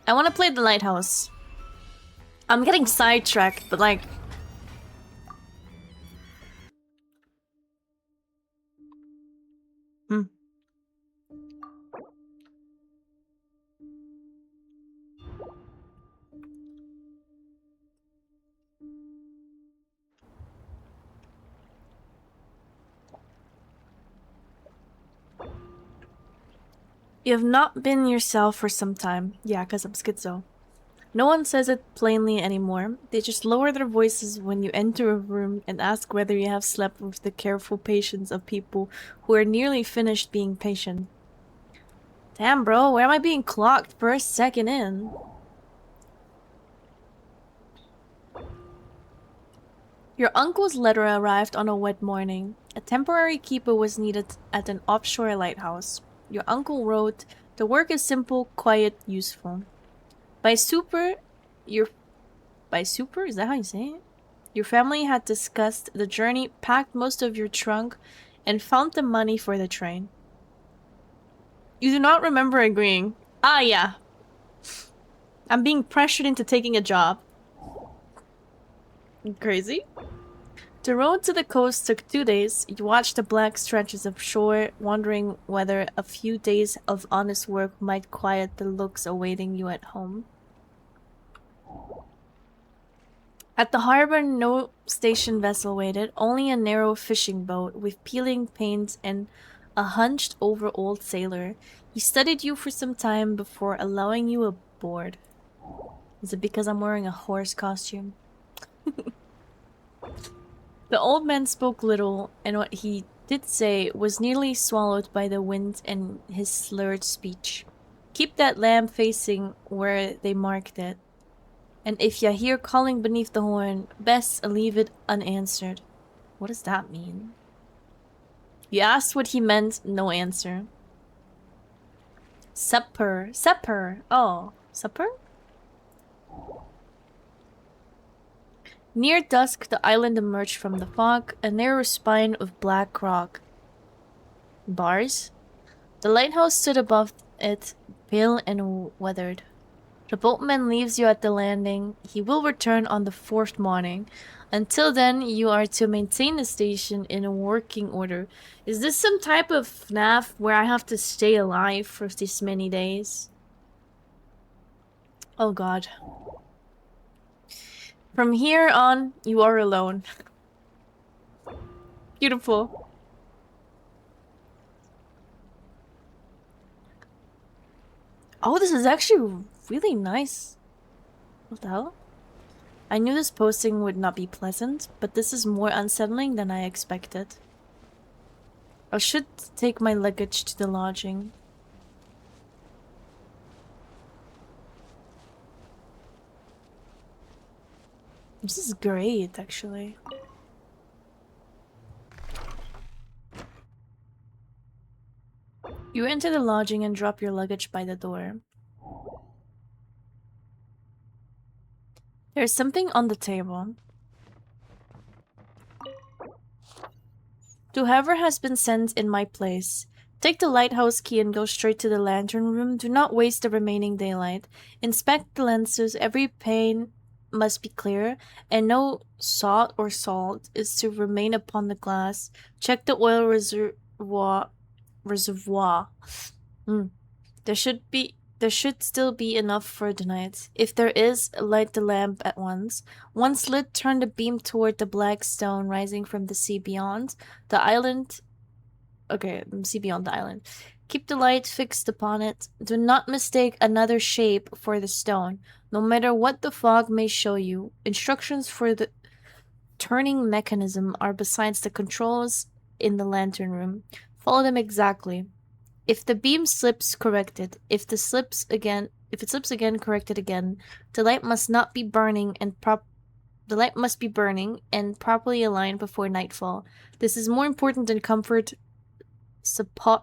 I want to play the Lighthouse. I'm getting sidetracked, but like... You have not been yourself for some time. Yeah, because I'm schizo. No one says it plainly anymore. They just lower their voices when you enter a room and ask whether you have slept with the careful patience of people who are nearly finished being patient. Damn, bro, where am I being clocked first second in? Your uncle's letter arrived on a wet morning. A temporary keeper was needed at an offshore lighthouse. Your uncle wrote, "The work is simple, quiet, useful. By super, is that how you say it? Your family had discussed the journey, packed most of your trunk, and found the money for the train." You do not remember agreeing. Ah, yeah. I'm being pressured into taking a job. Crazy? The road to the coast took 2 days. You watched the black stretches of shore, wondering whether a few days of honest work might quiet the looks awaiting you at home. At the harbor, no station vessel waited, only a narrow fishing boat with peeling paint and a hunched-over old sailor. He studied you for some time before allowing you aboard. Is it because I'm wearing a horse costume? The old man spoke little, and what he did say was nearly swallowed by the wind and his slurred speech. Keep that lamp facing where they marked it. And if you hear calling beneath the horn, best leave it unanswered. What does that mean? You asked what he meant, no answer. Supper. Supper. Oh, supper? Near dusk, the island emerged from the fog, a narrow spine of black rock. Bars? The lighthouse stood above it, pale and weathered. The boatman leaves you at the landing. He will return on the 4th morning. Until then, you are to maintain the station in a working order. Is this some type of FNAF where I have to stay alive for this many days? Oh god. From here on, you are alone. Beautiful. Oh, this is actually really nice. What the hell? I knew this posting would not be pleasant, but this is more unsettling than I expected. I should take my luggage to the lodging. This is great, actually. You enter the lodging and drop your luggage by the door. There's something on the table. To whoever has been sent in my place, take the lighthouse key and go straight to the lantern room. Do not waste the remaining daylight. Inspect the lenses. Every pane must be clear, and no soot or salt is to remain upon the glass. Check the oil reservoir. There should still be enough for the night. If there is, light the lamp at once. Once lit, turn the beam toward the black stone rising from the sea beyond the island. Okay, sea beyond the island. Keep the light fixed upon it. Do not mistake another shape for the stone, no matter what the fog may show you. Instructions for the turning mechanism are besides the controls in the lantern room. Follow them exactly. If the beam slips, correct it. If it slips again, correct it again. The light must not be burning and properly aligned before nightfall. This is more important than comfort, supper,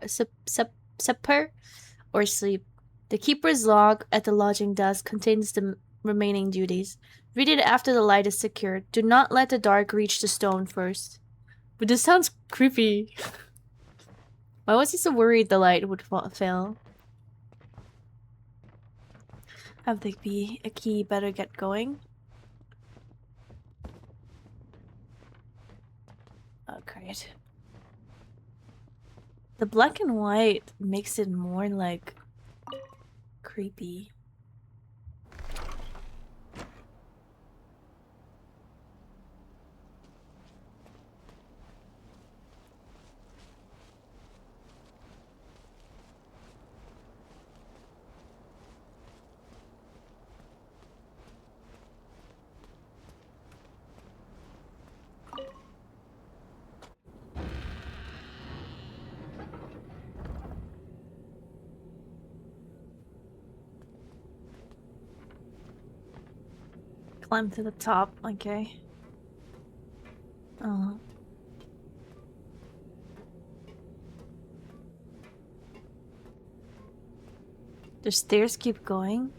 or sleep. The keeper's log at the lodging desk contains the remaining duties. Read it after the light is secured. Do not let the dark reach the stone first. But this sounds creepy. Why was he so worried the light would fail? Have the key better get going. Oh, great. The black and white makes it more like creepy. Climb to the top, okay. Oh. The stairs keep going.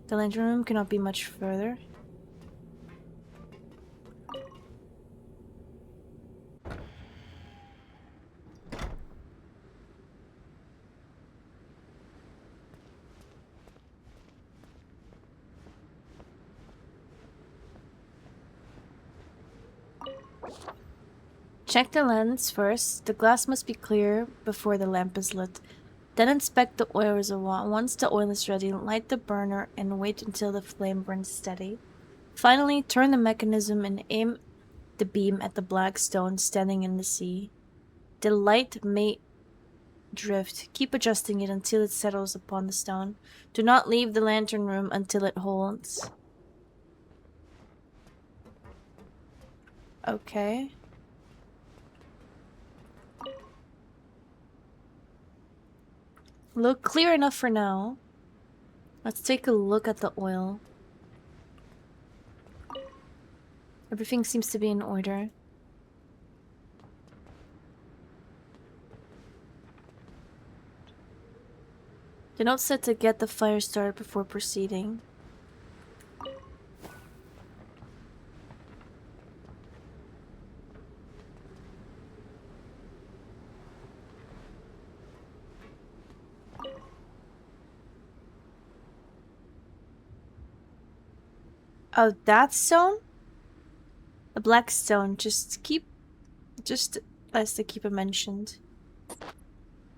The lantern room cannot be much further. Check the lens first. The glass must be clear before the lamp is lit. Then inspect the oil reservoir. Once the oil is ready, light the burner and wait until the flame burns steady. Finally, turn the mechanism and aim the beam at the black stone standing in the sea. The light may drift. Keep adjusting it until it settles upon the stone. Do not leave the lantern room until it holds. Okay. Look clear enough for now. Let's take a look at the oil. Everything seems to be in order. The note said to get the fire started before proceeding. Oh, that stone? The black stone. Just as the keeper mentioned.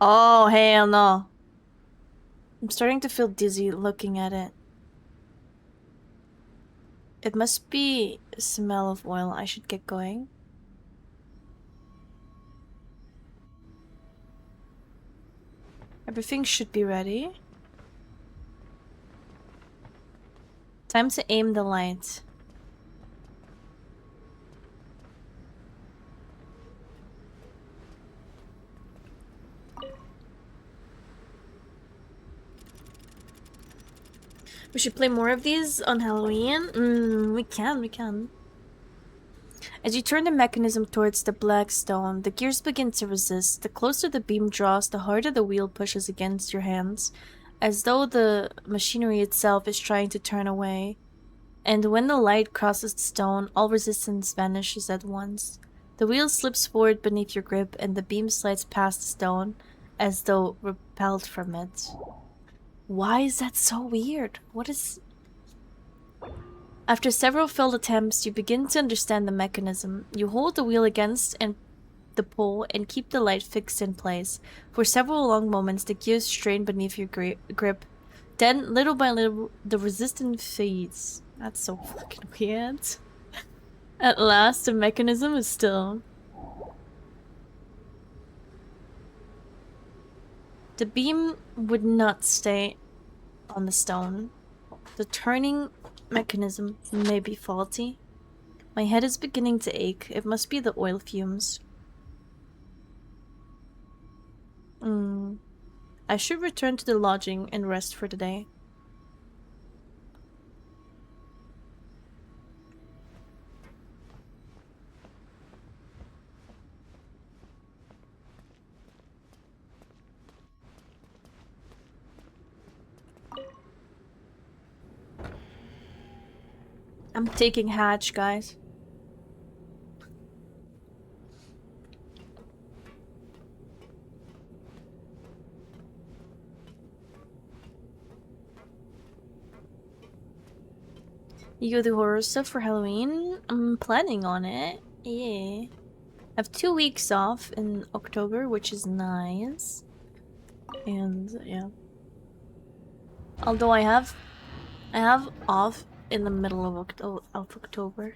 Oh, hell no. I'm starting to feel dizzy looking at it. It must be a smell of oil. I should get going. Everything should be ready. Time to aim the light. We should play more of these on Halloween? We can. As you turn the mechanism towards the black stone, the gears begin to resist. The closer the beam draws, the harder the wheel pushes against your hands, as though the machinery itself is trying to turn away. And when the light crosses the stone, all resistance vanishes at once. The wheel slips forward beneath your grip, and the beam slides past the stone, as though repelled from it. Why is that so weird? What is... After several failed attempts, you begin to understand the mechanism. You hold the wheel against the pole and keep the light fixed in place. For several long moments, the gears strain beneath your grip. Then, little by little, the resistance fades. That's so fucking weird. At last, the mechanism is still. The beam would not stay on the stone. The turning mechanism may be faulty. My head is beginning to ache. It must be the oil fumes. I should return to the lodging and rest for the day. I'm taking hatch, guys. You go do horror stuff for Halloween? I'm planning on it. Yeah. I have 2 weeks off in October, which is nice. And yeah. Although I have off in the middle of October.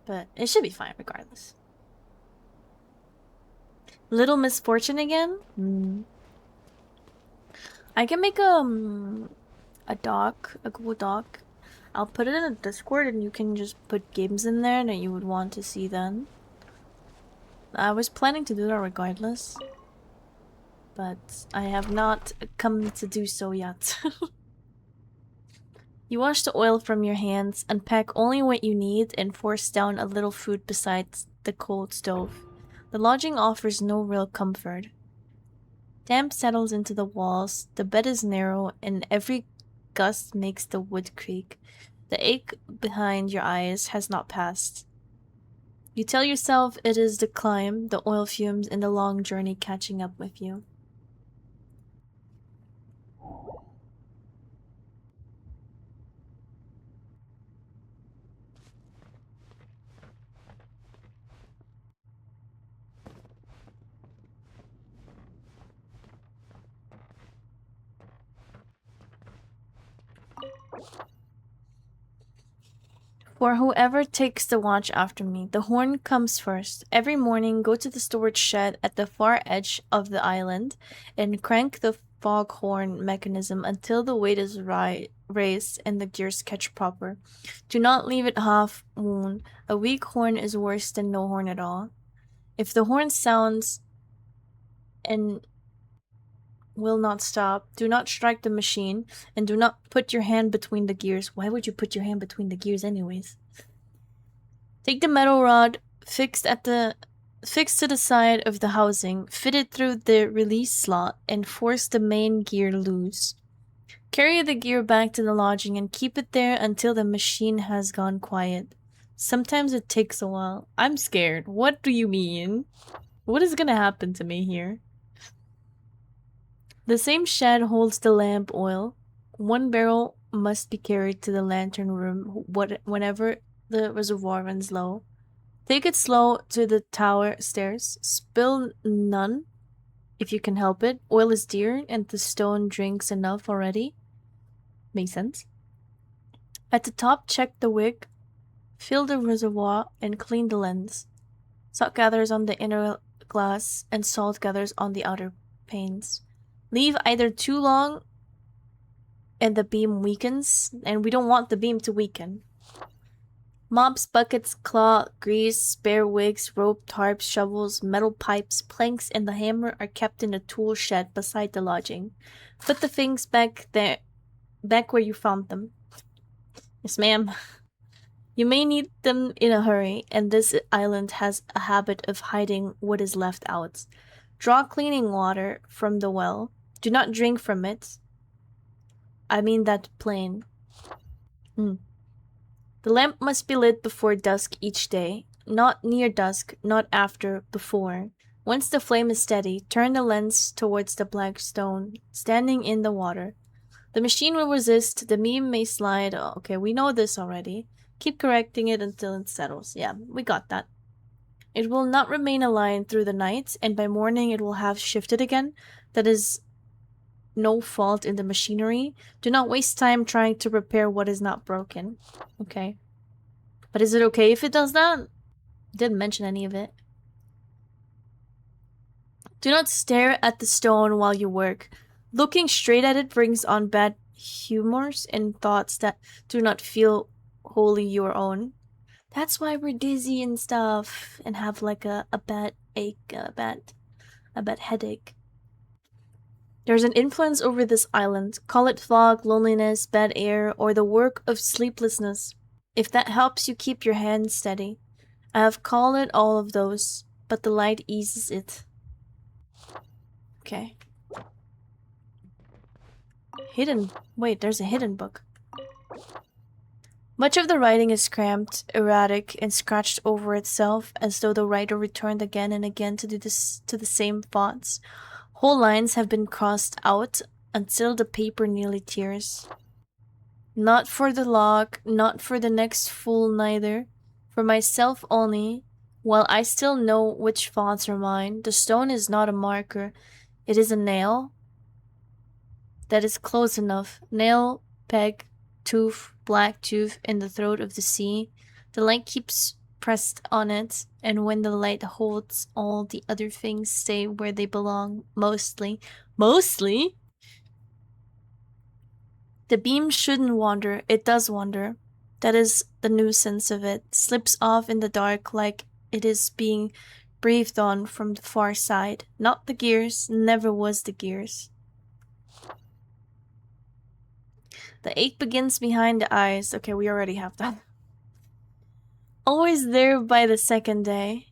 But it should be fine regardless. Little misfortune again? I can make a doc, a Google Doc. I'll put it in a Discord and you can just put games in there that you would want to see then. I was planning to do that regardless. But I have not come to do so yet. You wash the oil from your hands, unpack only what you need, and force down a little food beside the cold stove. The lodging offers no real comfort. Damp settles into the walls, the bed is narrow, and every gust makes the wood creak. The ache behind your eyes has not passed. You tell yourself it is the climb, the oil fumes, and the long journey catching up with you. For whoever takes the watch after me, the horn comes first. Every morning, go to the storage shed at the far edge of the island and crank the foghorn mechanism until the weight is raised and the gears catch proper. Do not leave it half wound. A weak horn is worse than no horn at all. If the horn sounds and will not stop, do not strike the machine, and do not put your hand between the gears. Why would you put your hand between the gears anyways? Take the metal rod fixed to the side of the housing, fit it through the release slot, and force the main gear loose. Carry the gear back to the lodging and keep it there until the machine has gone quiet. Sometimes it takes a while. I'm scared. What do you mean? What is gonna happen to me here? The same shed holds the lamp oil. One barrel must be carried to the lantern room whenever the reservoir runs low. Take it slow to the tower stairs. Spill none if you can help it. Oil is dear and the stone drinks enough already. Makes sense. At the top, check the wick, fill the reservoir, and clean the lens. Salt gathers on the inner glass and salt gathers on the outer panes. Leave either too long and the beam weakens, and we don't want the beam to weaken. Mops, buckets, cloth, grease, spare wigs, rope, tarps, shovels, metal pipes, planks, and the hammer are kept in a tool shed beside the lodging. Put the things back where you found them. Yes, ma'am. You may need them in a hurry, and this island has a habit of hiding what is left out. Draw cleaning water from the well. Do not drink from it. I mean that plain. The lamp must be lit before dusk each day. Not near dusk, not after, before. Once the flame is steady, turn the lens towards the black stone, standing in the water. The machine will resist, the beam may slide. Oh, okay, we know this already. Keep correcting it until it settles. Yeah, we got that. It will not remain aligned through the night, and by morning it will have shifted again. That is no fault in the machinery. Do not waste time trying to repair what is not broken. Okay. But is it okay if it does that? Didn't mention any of it. Do not stare at the stone while you work. Looking straight at it brings on bad humors and thoughts that do not feel wholly your own. That's why we're dizzy and stuff and have like a bad ache, a bad headache. There's an influence over this island. Call it fog, loneliness, bad air, or the work of sleeplessness. If that helps you keep your hand steady. I have called it all of those, but the light eases it. Okay. Hidden. Wait, there's a hidden book. Much of the writing is cramped, erratic, and scratched over itself, as though the writer returned again and again to do this to the same thoughts. Whole lines have been crossed out until the paper nearly tears. Not for the lock, not for the next fool neither. For myself only. While I still know which thoughts are mine, the stone is not a marker. It is a nail that is close enough. Nail, peg, tooth, black tooth in the throat of the sea. The light keeps pressed on it, and when the light holds, all the other things stay where they belong, mostly. Mostly? The beam shouldn't wander. It does wander. That is the nuisance of it. Slips off in the dark like it is being breathed on from the far side. Not the gears, never was the gears. The ache begins behind the eyes. Okay, we already have that. Always there by the second day.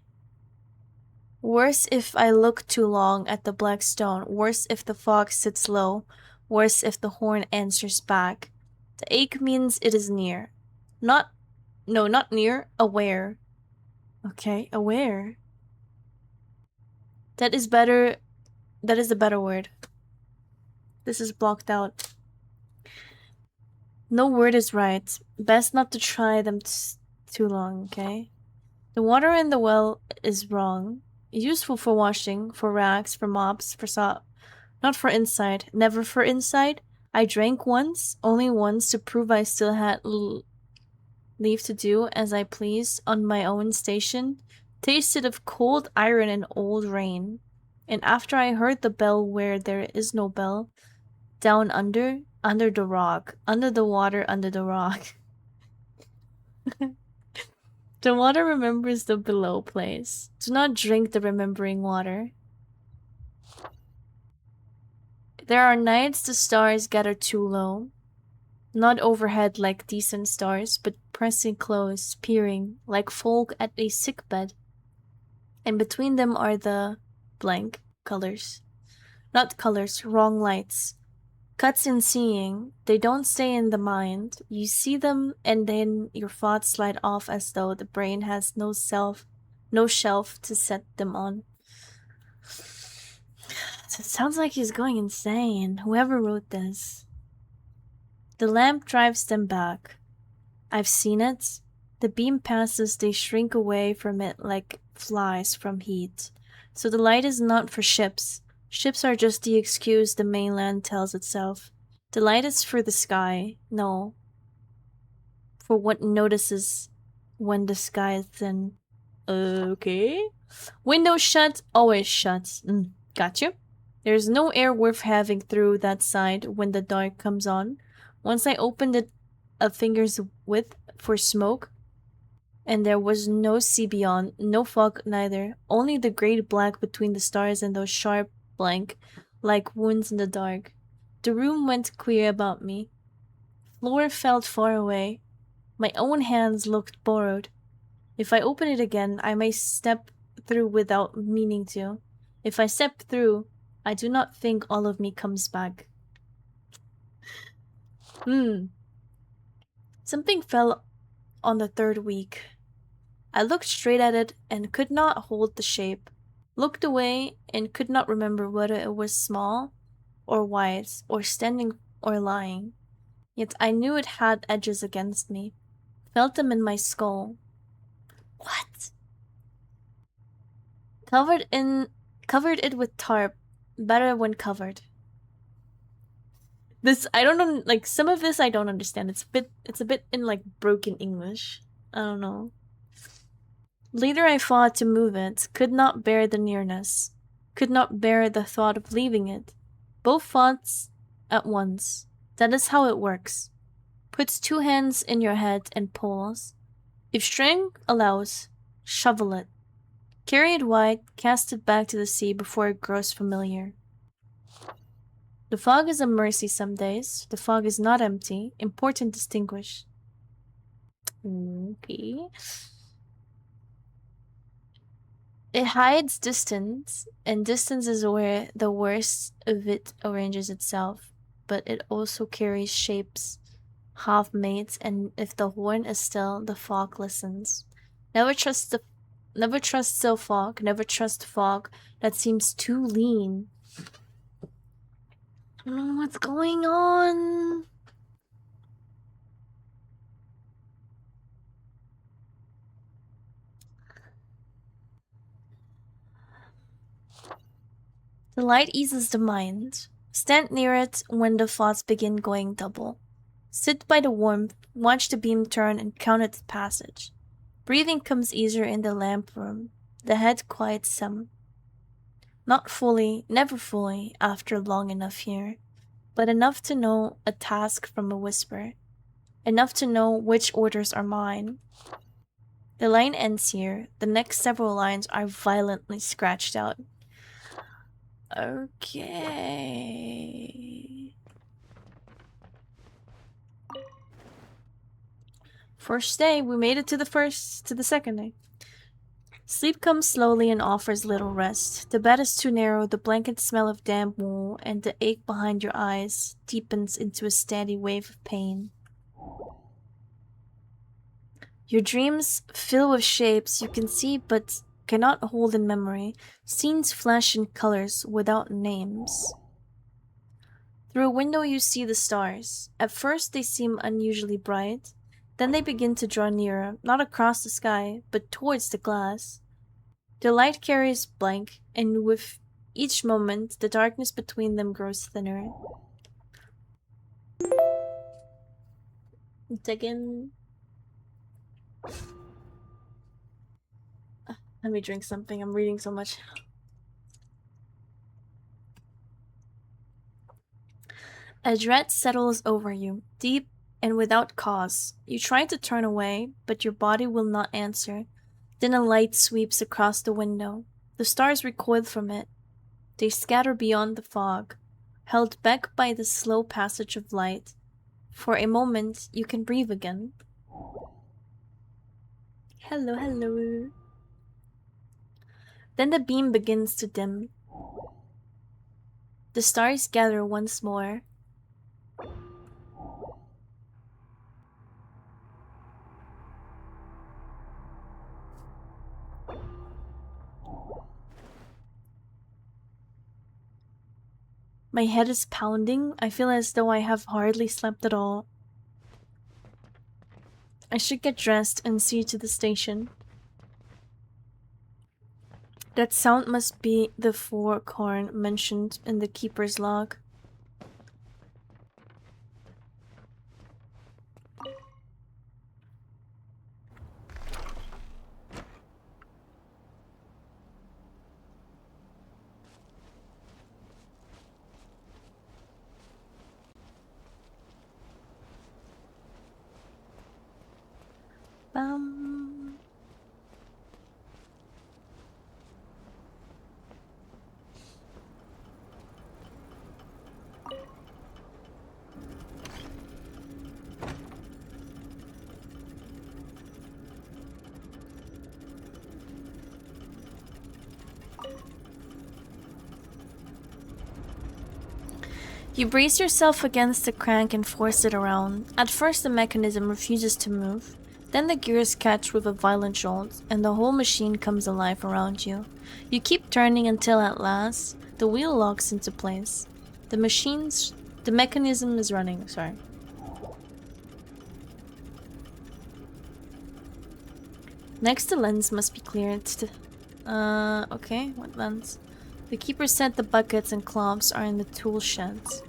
Worse if I look too long at the black stone. Worse if the fog sits low. Worse if the horn answers back. The ache means it is near. Not near, aware. Okay, aware. That is better. That is a better word. This is blocked out. No word is right. Best not to try them too long, okay? The water in the well is wrong. Useful for washing, for rags, for mops, for soap. Not for inside. Never for inside. I drank once, only once, to prove I still had leave to do as I pleased on my own station. Tasted of cold iron and old rain. And after I heard the bell where there is no bell, down under the rock, under the water, under the rock. The water remembers the below place. Do not drink the remembering water. There are nights the stars gather too low. Not overhead like decent stars, but pressing close, peering, like folk at a sick bed. And between them are the blank colors. Not colors, wrong lights. Cuts in seeing, they don't stay in the mind. You see them and then your thoughts slide off as though the brain has no shelf to set them on. It sounds like he's going insane, whoever wrote this. The lamp drives them back. I've seen it. The beam passes, they shrink away from it like flies from heat. So the light is not for ships. Ships are just the excuse the mainland tells itself. The light is for the sky. No. For what notices when the sky is thin. Okay. Window shut, always shut. Got you. There's no air worth having through that side when the dark comes on. Once I opened it a finger's width for smoke, and there was no sea beyond, no fog neither, only the great black between the stars and those sharp blank, like wounds in the dark. The room went queer about me. Floor felt far away. My own hands looked borrowed. If I open it again, I may step through without meaning to. If I step through, I do not think all of me comes back. Something fell on the third week. I looked straight at it and could not hold the shape. Looked away and could not remember whether it was small or wide or standing or lying. Yet I knew it had edges against me. Felt them in my skull. What? Covered it with tarp. Better when covered. This, I don't know, like, some of this I don't understand. It's a bit in, like, broken English. I don't know. Later I fought to move it, could not bear the nearness, could not bear the thought of leaving it. Both thoughts at once. That is how it works. Puts two hands in your head and pulls. If strength allows, shovel it. Carry it wide, cast it back to the sea before it grows familiar. The fog is a mercy some days. The fog is not empty. Important distinguish. Okay. It hides distance, and distance is where the worst of it arranges itself, but it also carries shapes, half-mates, and if the horn is still, the fog listens. Never trust still fog, never trust fog that seems too lean. I don't know what's going on. The light eases the mind. Stand near it when the thoughts begin going double. Sit by the warmth, watch the beam turn, and count its passage. Breathing comes easier in the lamp room. The head quiets some. Not fully, never fully, after long enough here, but enough to know a task from a whisper. Enough to know which orders are mine. The line ends here. The next several lines are violently scratched out. Okay. First day, we made it to the second day. Sleep comes slowly and offers little rest. The bed is too narrow, the blanket smell of damp wool, and the ache behind your eyes deepens into a steady wave of pain. Your dreams fill with shapes you can see but cannot hold in memory. Scenes flash in colors without names. Through a window you see the stars. At first they seem unusually bright. Then they begin to draw nearer, not across the sky, but towards the glass. The light carries blank, and with each moment, the darkness between them grows thinner. Dig in. Let me drink something. I'm reading so much. A dread settles over you, deep and without cause. You try to turn away, but your body will not answer. Then a light sweeps across the window. The stars recoil from it. They scatter beyond the fog, held back by the slow passage of light. For a moment, you can breathe again. Hello, hello. Then the beam begins to dim. The stars gather once more. My head is pounding. I feel as though I have hardly slept at all. I should get dressed and see to the station. That sound must be the thourgh mentioned in the keeper's log. Bum. You brace yourself against the crank and force it around. At first the mechanism refuses to move. Then the gears catch with a violent jolt, and the whole machine comes alive around you. You keep turning until at last, the wheel locks into place. The mechanism is running, sorry. Next the lens must be cleared. Okay, what lens? The keeper said the buckets and cloths are in the tool sheds.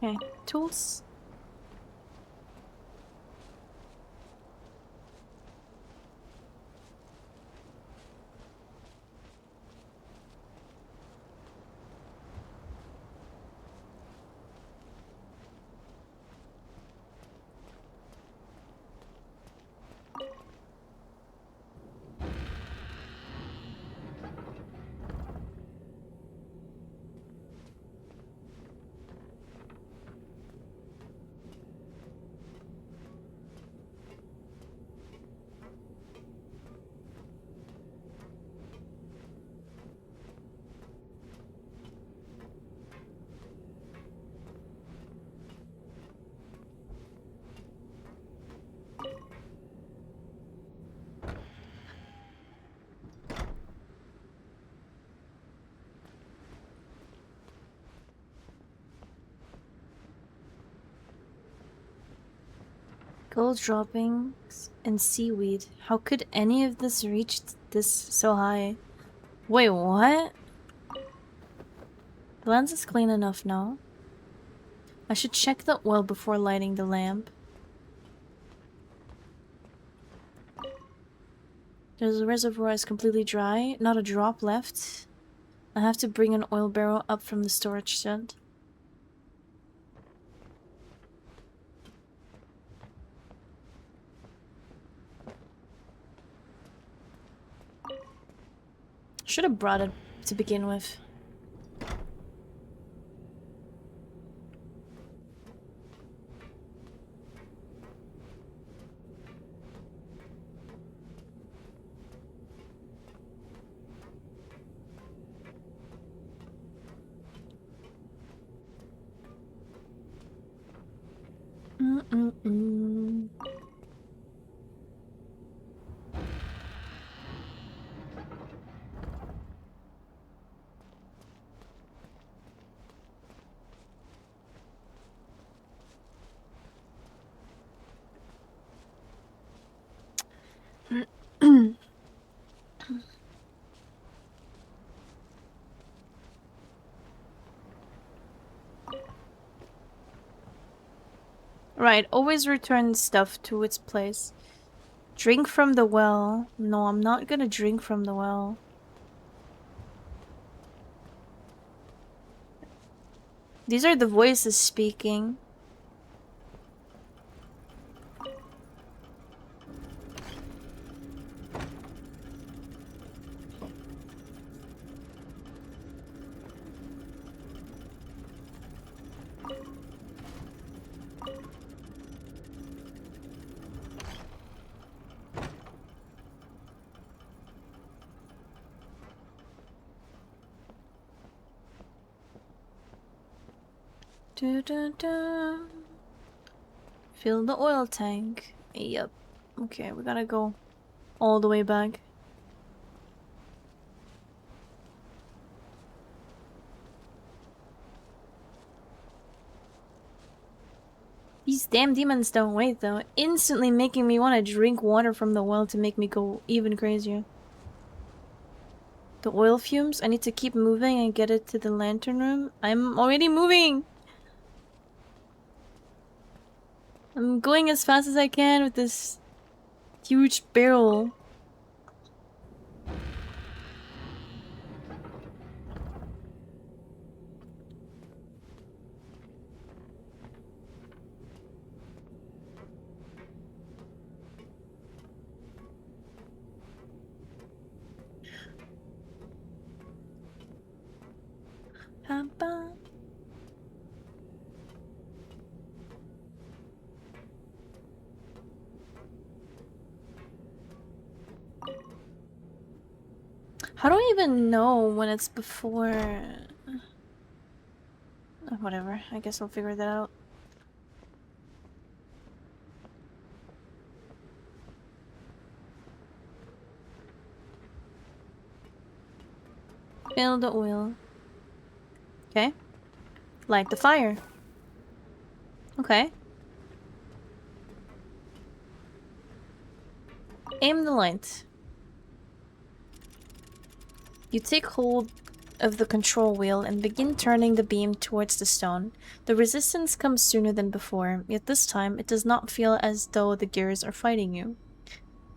Okay, tools. Gold droppings and seaweed. How could any of this reach this so high? Wait, what? The lens is clean enough now. I should check the oil before lighting the lamp. The reservoir is completely dry, not a drop left. I have to bring an oil barrel up from the storage shed. Should have brought it to begin with. Right, always return stuff to its place. Drink from the well. No, I'm not gonna drink from the well. These are the voices speaking. Dun, dun, dun. Fill the oil tank. Yep. Okay, we gotta go all the way back. These damn demons don't wait though, instantly making me want to drink water from the well to make me go even crazier. The oil fumes? I need to keep moving and get it to the lantern room. I'm already moving! I'm going as fast as I can with this huge barrel. Papa. How do I even know when it's before... whatever, I guess I'll figure that out. Fill the oil. Okay. Light the fire. Okay. Aim the light. You take hold of the control wheel and begin turning the beam towards the stone. The resistance comes sooner than before, yet this time it does not feel as though the gears are fighting you.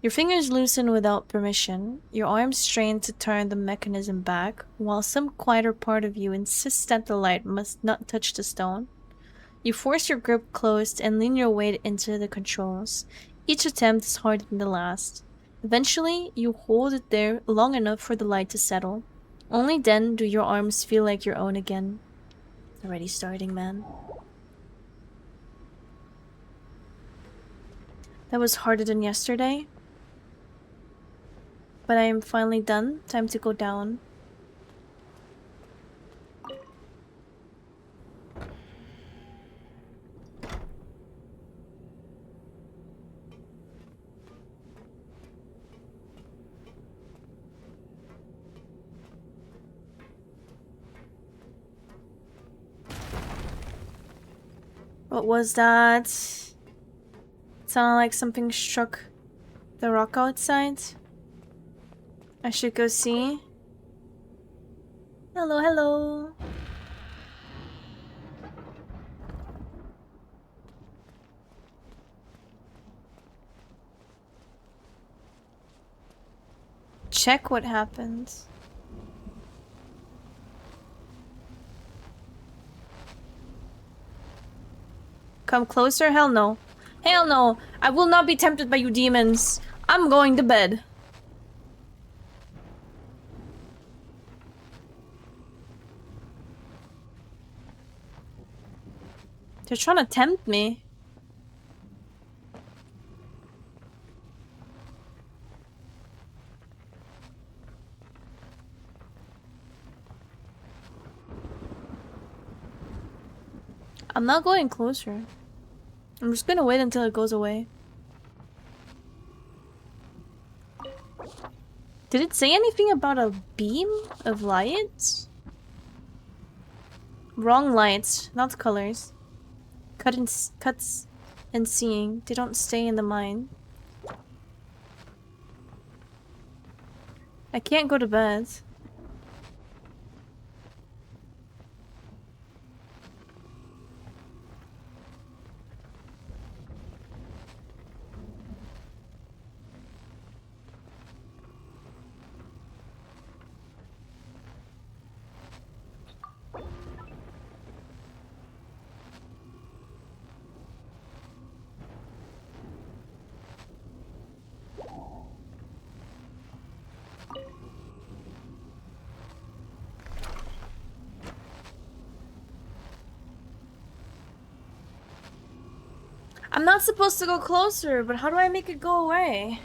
Your fingers loosen without permission, your arms strain to turn the mechanism back, while some quieter part of you insists that the light must not touch the stone. You force your grip closed and lean your weight into the controls. Each attempt is harder than the last. Eventually, you hold it there long enough for the light to settle. Only then do your arms feel like your own again. Already starting, man. That was harder than yesterday. But I am finally done. Time to go down. What was that? Sounded like something struck the rock outside. I should go see. Hello, hello. Check what happened. Come closer? Hell no. Hell no! I will not be tempted by you demons. I'm going to bed. They're trying to tempt me. I'm not going closer. I'm just gonna wait until it goes away. Did it say anything about a beam of light? Wrong lights, not colors. Cuts and seeing. They don't stay in the mind. I can't go to bed. I'm not supposed to go closer, but how do I make it go away?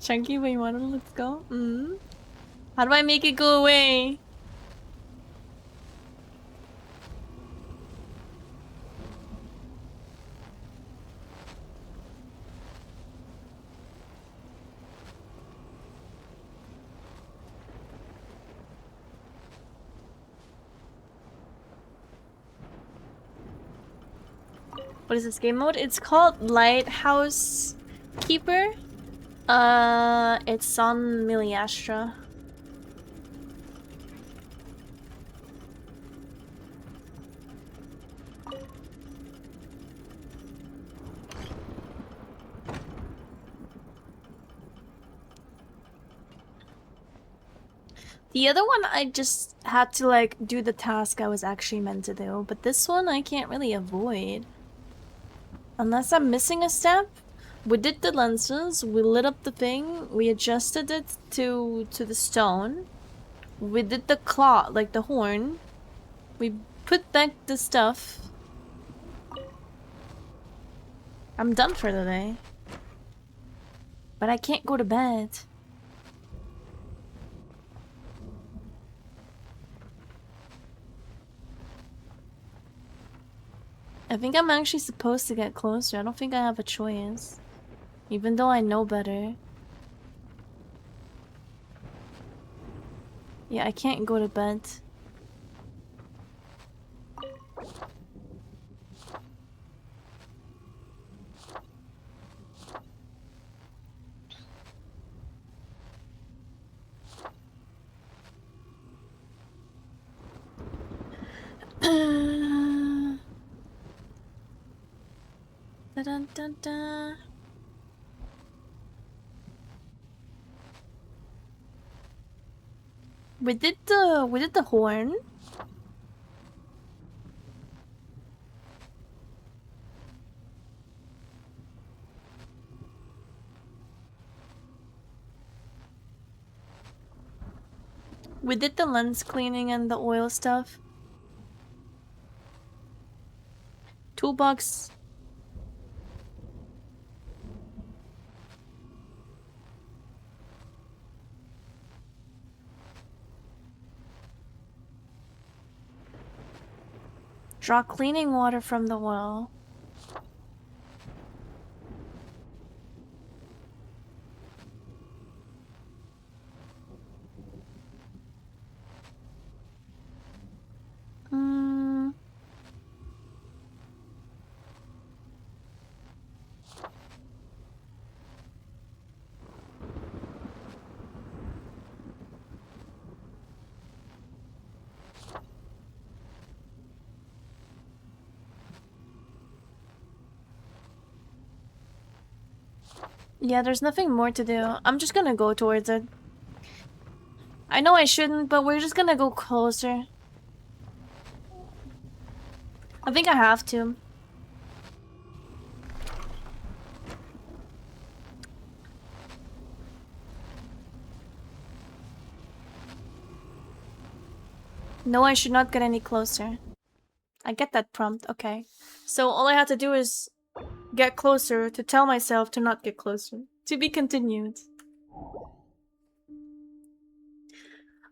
Chunky, wait, let's go? How do I make it go away? What is this game mode? It's called Lighthouse Keeper. It's on Miliastra. The other one, I just had to, like, do the task I was actually meant to do. But this one, I can't really avoid. Unless I'm missing a step. We did the lenses, we lit up the thing, we adjusted it to the stone. We did the claw, like the horn. We put back the stuff. I'm done for the day. But I can't go to bed. I think I'm actually supposed to get closer. I don't think I have a choice. Even though I know better. Yeah, I can't go to bed. Dun, dun, dun. We did the horn. We did the lens cleaning and the oil stuff. Toolbox. Draw cleaning water from the well. Yeah, there's nothing more to do. I'm just gonna go towards it. I know I shouldn't, but we're just gonna go closer. I think I have to. No, I should not get any closer. I get that prompt, okay. So all I have to do is get closer to tell myself to not get closer. To be continued.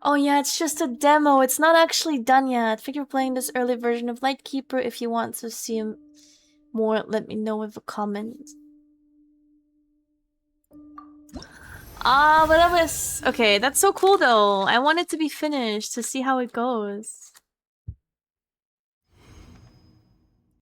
Oh yeah, it's just a demo. It's not actually done yet. Figure playing this early version of Lightkeeper. If you want to see more, let me know with a comment. Ah, but that was... Okay, that's so cool though. I want it to be finished to see how it goes.